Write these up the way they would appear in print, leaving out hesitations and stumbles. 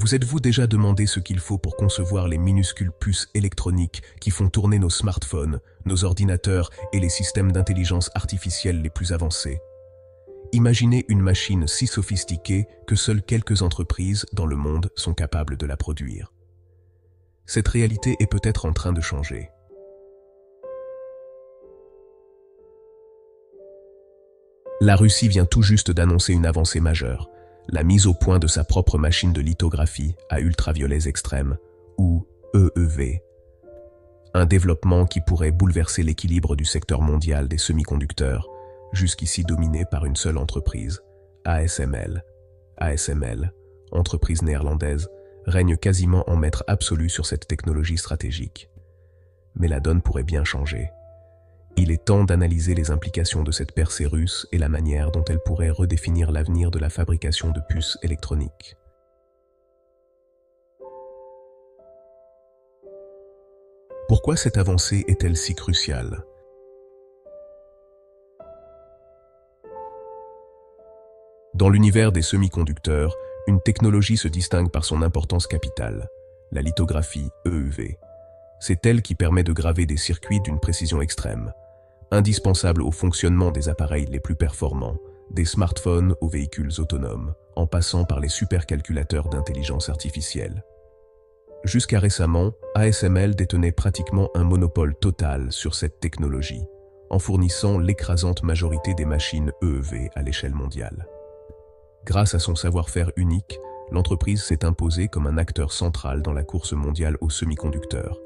Vous êtes-vous déjà demandé ce qu'il faut pour concevoir les minuscules puces électroniques qui font tourner nos smartphones, nos ordinateurs et les systèmes d'intelligence artificielle les plus avancés? Imaginez une machine si sophistiquée que seules quelques entreprises dans le monde sont capables de la produire. Cette réalité est peut-être en train de changer. La Russie vient tout juste d'annoncer une avancée majeure, la mise au point de sa propre machine de lithographie à ultraviolets extrêmes, ou EEV. Un développement qui pourrait bouleverser l'équilibre du secteur mondial des semi-conducteurs, jusqu'ici dominé par une seule entreprise, ASML. ASML, entreprise néerlandaise, règne quasiment en maître absolu sur cette technologie stratégique. Mais la donne pourrait bien changer. Il est temps d'analyser les implications de cette percée russe et la manière dont elle pourrait redéfinir l'avenir de la fabrication de puces électroniques. Pourquoi cette avancée est-elle si cruciale? Dans l'univers des semi-conducteurs, une technologie se distingue par son importance capitale, la lithographie EUV. C'est elle qui permet de graver des circuits d'une précision extrême, indispensable au fonctionnement des appareils les plus performants, des smartphones aux véhicules autonomes, en passant par les supercalculateurs d'intelligence artificielle. Jusqu'à récemment, ASML détenait pratiquement un monopole total sur cette technologie, en fournissant l'écrasante majorité des machines EEV à l'échelle mondiale. Grâce à son savoir-faire unique, l'entreprise s'est imposée comme un acteur central dans la course mondiale aux semi-conducteurs,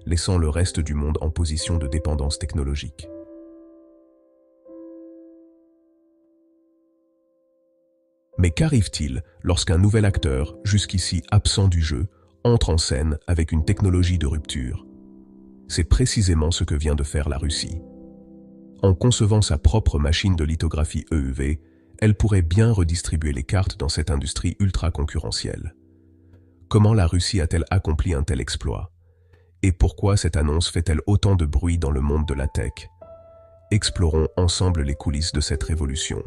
laissant le reste du monde en position de dépendance technologique. Mais qu'arrive-t-il lorsqu'un nouvel acteur, jusqu'ici absent du jeu, entre en scène avec une technologie de rupture? C'est précisément ce que vient de faire la Russie. En concevant sa propre machine de lithographie EUV, elle pourrait bien redistribuer les cartes dans cette industrie ultra concurrentielle. Comment la Russie a-t-elle accompli un tel exploit? Et pourquoi cette annonce fait-elle autant de bruit dans le monde de la tech? Explorons ensemble les coulisses de cette révolution.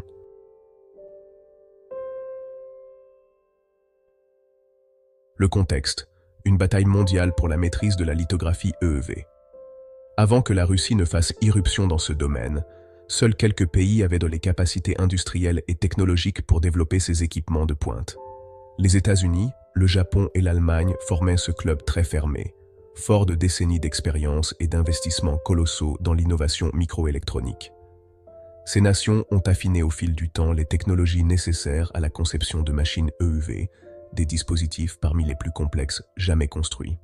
Le contexte, une bataille mondiale pour la maîtrise de la lithographie EEV. Avant que la Russie ne fasse irruption dans ce domaine, seuls quelques pays avaient les capacités industrielles et technologiques pour développer ces équipements de pointe. Les États-Unis, le Japon et l'Allemagne formaient ce club très fermé, fort de décennies d'expérience et d'investissements colossaux dans l'innovation microélectronique. Ces nations ont affiné au fil du temps les technologies nécessaires à la conception de machines EUV, des dispositifs parmi les plus complexes jamais construits.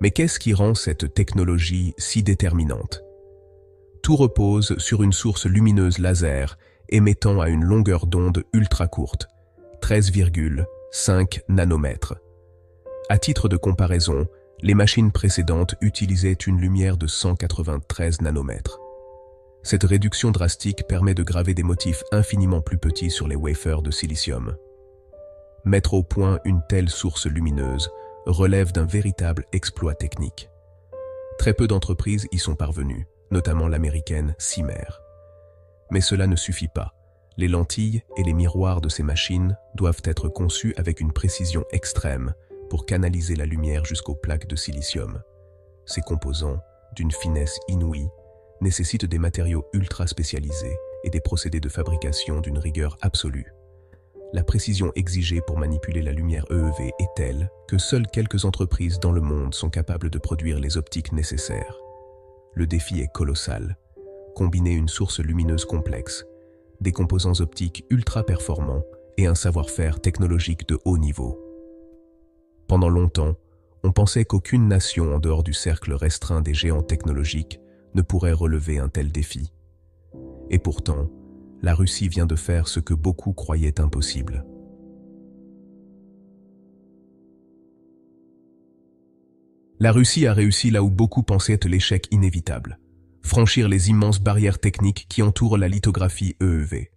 Mais qu'est-ce qui rend cette technologie si déterminante? Tout repose sur une source lumineuse laser émettant à une longueur d'onde ultra courte, 13,5 nanomètres. À titre de comparaison, les machines précédentes utilisaient une lumière de 193 nanomètres. Cette réduction drastique permet de graver des motifs infiniment plus petits sur les wafers de silicium. Mettre au point une telle source lumineuse relève d'un véritable exploit technique. Très peu d'entreprises y sont parvenues, notamment l'américaine Cymer. Mais cela ne suffit pas. Les lentilles et les miroirs de ces machines doivent être conçus avec une précision extrême pour canaliser la lumière jusqu'aux plaques de silicium. Ces composants, d'une finesse inouïe, nécessitent des matériaux ultra spécialisés et des procédés de fabrication d'une rigueur absolue. La précision exigée pour manipuler la lumière EEV est telle que seules quelques entreprises dans le monde sont capables de produire les optiques nécessaires. Le défi est colossal. Combiner une source lumineuse complexe, des composants optiques ultra performants et un savoir-faire technologique de haut niveau. Pendant longtemps, on pensait qu'aucune nation en dehors du cercle restreint des géants technologiques ne pourrait relever un tel défi. Et pourtant, la Russie vient de faire ce que beaucoup croyaient impossible. La Russie a réussi là où beaucoup pensaient l'échec inévitable: franchir les immenses barrières techniques qui entourent la lithographie EEV.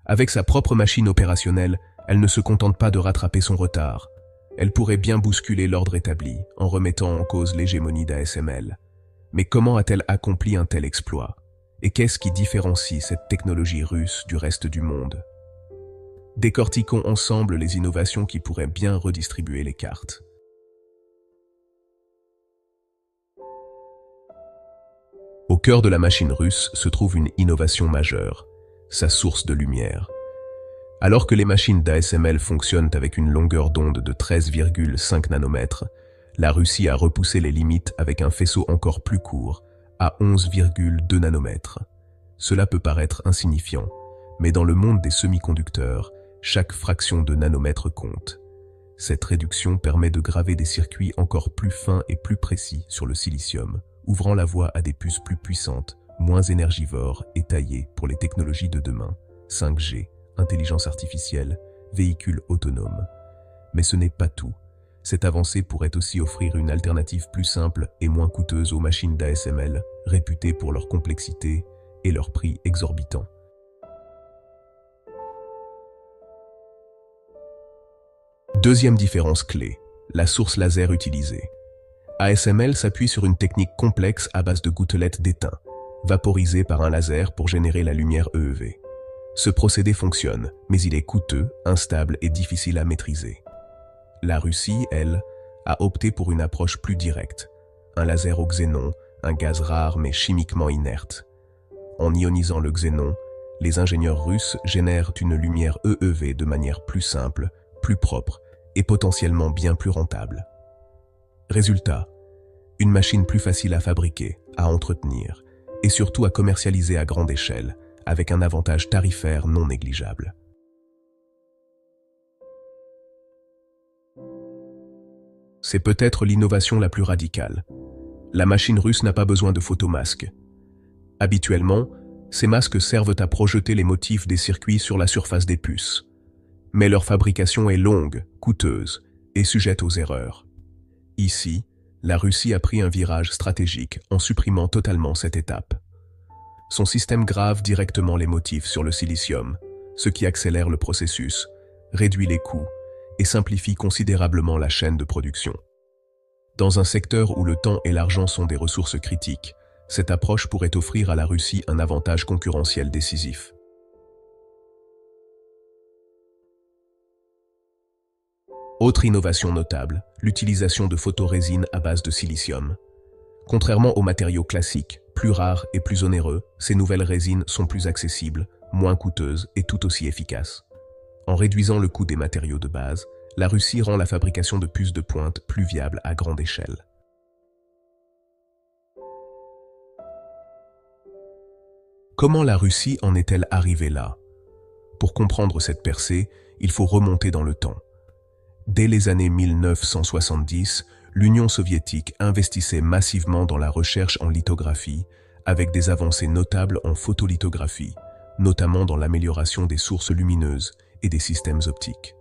Avec sa propre machine opérationnelle, elle ne se contente pas de rattraper son retard. Elle pourrait bien bousculer l'ordre établi, en remettant en cause l'hégémonie d'ASML. Mais comment a-t-elle accompli un tel exploit? Et qu'est-ce qui différencie cette technologie russe du reste du monde? Décortiquons ensemble les innovations qui pourraient bien redistribuer les cartes. Au cœur de la machine russe se trouve une innovation majeure, sa source de lumière. Alors que les machines d'ASML fonctionnent avec une longueur d'onde de 13,5 nanomètres, la Russie a repoussé les limites avec un faisceau encore plus court, à 11,2 nanomètres. Cela peut paraître insignifiant, mais dans le monde des semi-conducteurs, chaque fraction de nanomètre compte. Cette réduction permet de graver des circuits encore plus fins et plus précis sur le silicium, ouvrant la voie à des puces plus puissantes, moins énergivores et taillées pour les technologies de demain, 5G, intelligence artificielle, véhicules autonomes. Mais ce n'est pas tout. Cette avancée pourrait aussi offrir une alternative plus simple et moins coûteuse aux machines d'ASML, réputées pour leur complexité et leur prix exorbitant. Deuxième différence clé, la source laser utilisée. ASML s'appuie sur une technique complexe à base de gouttelettes d'étain, vaporisées par un laser pour générer la lumière EEV. Ce procédé fonctionne, mais il est coûteux, instable et difficile à maîtriser. La Russie, elle, a opté pour une approche plus directe. Un laser au xénon, un gaz rare mais chimiquement inerte. En ionisant le xénon, les ingénieurs russes génèrent une lumière EEV de manière plus simple, plus propre et potentiellement bien plus rentable. Résultat, une machine plus facile à fabriquer, à entretenir et surtout à commercialiser à grande échelle, avec un avantage tarifaire non négligeable. C'est peut-être l'innovation la plus radicale. La machine russe n'a pas besoin de photomasques. Habituellement, ces masques servent à projeter les motifs des circuits sur la surface des puces. Mais leur fabrication est longue, coûteuse et sujette aux erreurs. Ici, la Russie a pris un virage stratégique en supprimant totalement cette étape. Son système grave directement les motifs sur le silicium, ce qui accélère le processus, réduit les coûts et simplifie considérablement la chaîne de production. Dans un secteur où le temps et l'argent sont des ressources critiques, cette approche pourrait offrir à la Russie un avantage concurrentiel décisif. Autre innovation notable, l'utilisation de photorésines à base de silicium. Contrairement aux matériaux classiques, plus rares et plus onéreux, ces nouvelles résines sont plus accessibles, moins coûteuses et tout aussi efficaces. En réduisant le coût des matériaux de base, la Russie rend la fabrication de puces de pointe plus viable à grande échelle. Comment la Russie en est-elle arrivée là? Pour comprendre cette percée, il faut remonter dans le temps. Dès les années 1970, l'Union soviétique investissait massivement dans la recherche en lithographie, avec des avancées notables en photolithographie, notamment dans l'amélioration des sources lumineuses et des systèmes optiques.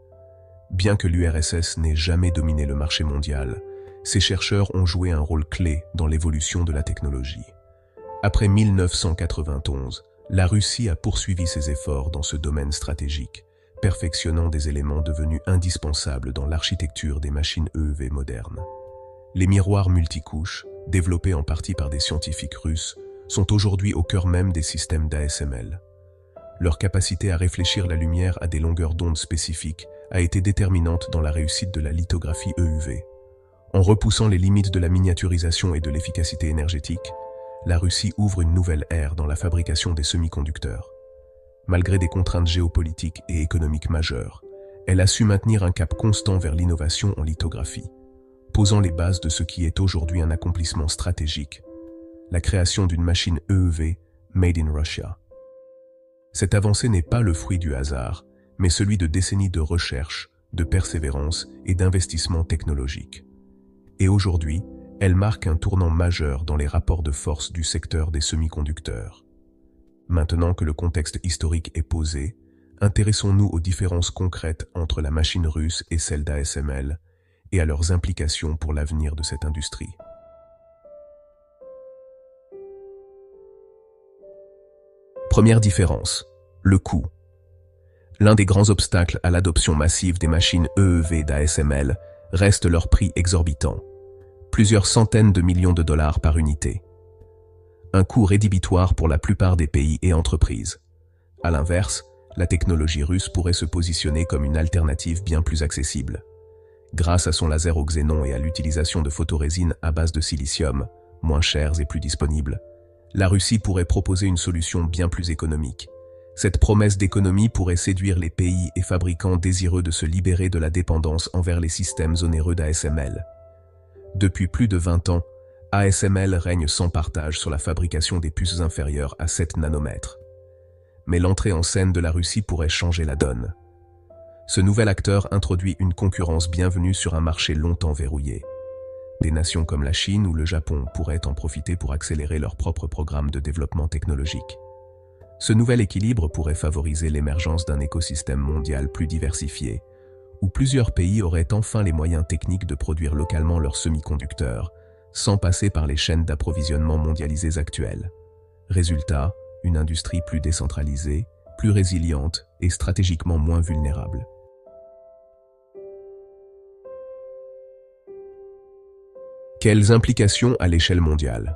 Bien que l'URSS n'ait jamais dominé le marché mondial, ces chercheurs ont joué un rôle clé dans l'évolution de la technologie. Après 1991, la Russie a poursuivi ses efforts dans ce domaine stratégique, perfectionnant des éléments devenus indispensables dans l'architecture des machines EEV modernes. Les miroirs multicouches, développés en partie par des scientifiques russes, sont aujourd'hui au cœur même des systèmes d'ASML. Leur capacité à réfléchir la lumière à des longueurs d'onde spécifiques a été déterminante dans la réussite de la lithographie EUV. En repoussant les limites de la miniaturisation et de l'efficacité énergétique, la Russie ouvre une nouvelle ère dans la fabrication des semi-conducteurs. Malgré des contraintes géopolitiques et économiques majeures, elle a su maintenir un cap constant vers l'innovation en lithographie, posant les bases de ce qui est aujourd'hui un accomplissement stratégique, la création d'une machine EEV Made in Russia. Cette avancée n'est pas le fruit du hasard, mais celui de décennies de recherche, de persévérance et d'investissement technologique. Et aujourd'hui, elle marque un tournant majeur dans les rapports de force du secteur des semi-conducteurs. Maintenant que le contexte historique est posé, intéressons-nous aux différences concrètes entre la machine russe et celle d'ASML et à leurs implications pour l'avenir de cette industrie. Première différence, le coût. L'un des grands obstacles à l'adoption massive des machines EEV d'ASML reste leur prix exorbitant, plusieurs centaines de millions de dollars par unité. un coût rédhibitoire pour la plupart des pays et entreprises. À l'inverse, la technologie russe pourrait se positionner comme une alternative bien plus accessible. Grâce à son laser au xénon et à l'utilisation de photorésines à base de silicium, moins chères et plus disponibles, la Russie pourrait proposer une solution bien plus économique. Cette promesse d'économie pourrait séduire les pays et fabricants désireux de se libérer de la dépendance envers les systèmes onéreux d'ASML. Depuis plus de 20 ans, ASML règne sans partage sur la fabrication des puces inférieures à 7 nanomètres. Mais l'entrée en scène de la Russie pourrait changer la donne. Ce nouvel acteur introduit une concurrence bienvenue sur un marché longtemps verrouillé. Des nations comme la Chine ou le Japon pourraient en profiter pour accélérer leur propre programme de développement technologique. Ce nouvel équilibre pourrait favoriser l'émergence d'un écosystème mondial plus diversifié, où plusieurs pays auraient enfin les moyens techniques de produire localement leurs semi-conducteurs, sans passer par les chaînes d'approvisionnement mondialisées actuelles. Résultat, une industrie plus décentralisée, plus résiliente et stratégiquement moins vulnérable. Quelles implications à l'échelle mondiale?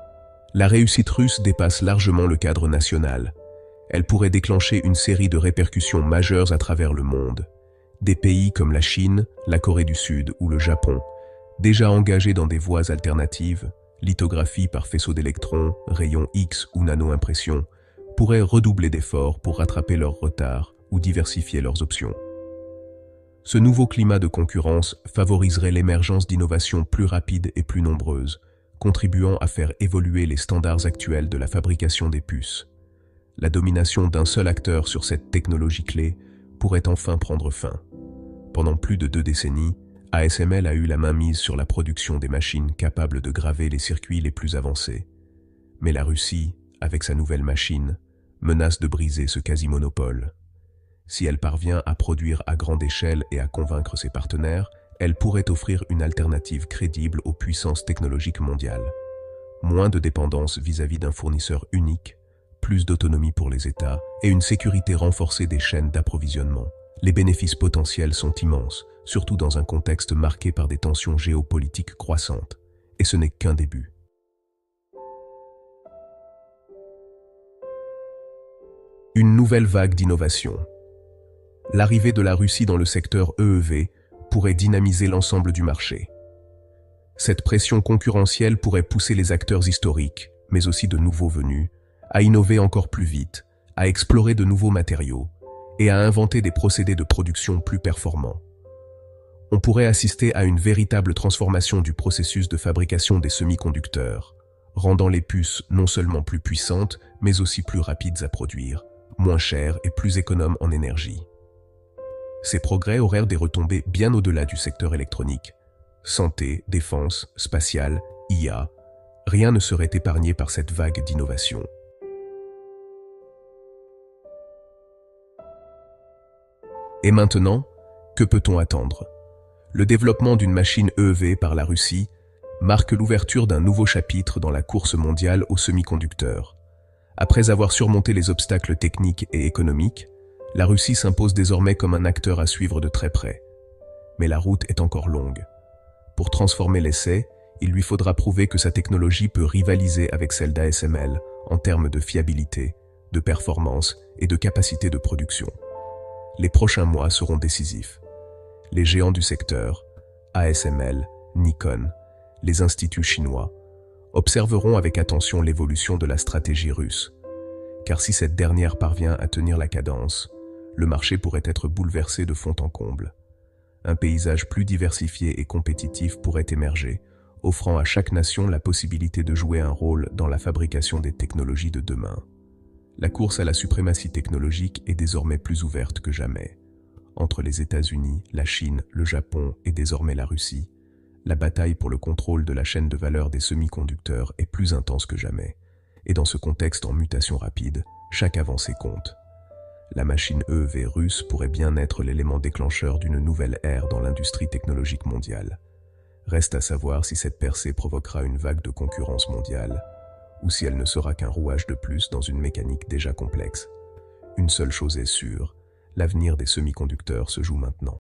La réussite russe dépasse largement le cadre national. Elle pourrait déclencher une série de répercussions majeures à travers le monde. Des pays comme la Chine, la Corée du Sud ou le Japon, déjà engagés dans des voies alternatives, lithographie par faisceau d'électrons, rayons X ou nano-impression, pourraient redoubler d'efforts pour rattraper leur retard ou diversifier leurs options. Ce nouveau climat de concurrence favoriserait l'émergence d'innovations plus rapides et plus nombreuses, contribuant à faire évoluer les standards actuels de la fabrication des puces. La domination d'un seul acteur sur cette technologie clé pourrait enfin prendre fin. Pendant plus de 2 décennies, ASML a eu la main mise sur la production des machines capables de graver les circuits les plus avancés. Mais la Russie, avec sa nouvelle machine, menace de briser ce quasi-monopole. Si elle parvient à produire à grande échelle et à convaincre ses partenaires, elle pourrait offrir une alternative crédible aux puissances technologiques mondiales. Moins de dépendance vis-à-vis d'un fournisseur unique, plus d'autonomie pour les États et une sécurité renforcée des chaînes d'approvisionnement. Les bénéfices potentiels sont immenses, surtout dans un contexte marqué par des tensions géopolitiques croissantes. Et ce n'est qu'un début. Une nouvelle vague d'innovation. L'arrivée de la Russie dans le secteur EEV pourrait dynamiser l'ensemble du marché. Cette pression concurrentielle pourrait pousser les acteurs historiques, mais aussi de nouveaux venus, à innover encore plus vite, à explorer de nouveaux matériaux et à inventer des procédés de production plus performants. On pourrait assister à une véritable transformation du processus de fabrication des semi-conducteurs, rendant les puces non seulement plus puissantes, mais aussi plus rapides à produire, moins chères et plus économes en énergie. Ces progrès auraient des retombées bien au-delà du secteur électronique. Santé, défense, spatiale, IA, rien ne serait épargné par cette vague d'innovation. Et maintenant, que peut-on attendre? Le développement d'une machine EEV par la Russie marque l'ouverture d'un nouveau chapitre dans la course mondiale aux semi-conducteurs. Après avoir surmonté les obstacles techniques et économiques, la Russie s'impose désormais comme un acteur à suivre de très près. Mais la route est encore longue. Pour transformer l'essai, il lui faudra prouver que sa technologie peut rivaliser avec celle d'ASML en termes de fiabilité, de performance et de capacité de production. Les prochains mois seront décisifs. Les géants du secteur, ASML, Nikon, les instituts chinois, observeront avec attention l'évolution de la stratégie russe. Car si cette dernière parvient à tenir la cadence, le marché pourrait être bouleversé de fond en comble. Un paysage plus diversifié et compétitif pourrait émerger, offrant à chaque nation la possibilité de jouer un rôle dans la fabrication des technologies de demain. La course à la suprématie technologique est désormais plus ouverte que jamais. Entre les États-Unis, la Chine, le Japon et désormais la Russie, la bataille pour le contrôle de la chaîne de valeur des semi-conducteurs est plus intense que jamais. Et dans ce contexte en mutation rapide, chaque avancée compte. La machine EEV russe pourrait bien être l'élément déclencheur d'une nouvelle ère dans l'industrie technologique mondiale. Reste à savoir si cette percée provoquera une vague de concurrence mondiale, ou si elle ne sera qu'un rouage de plus dans une mécanique déjà complexe. Une seule chose est sûre, l'avenir des semi-conducteurs se joue maintenant.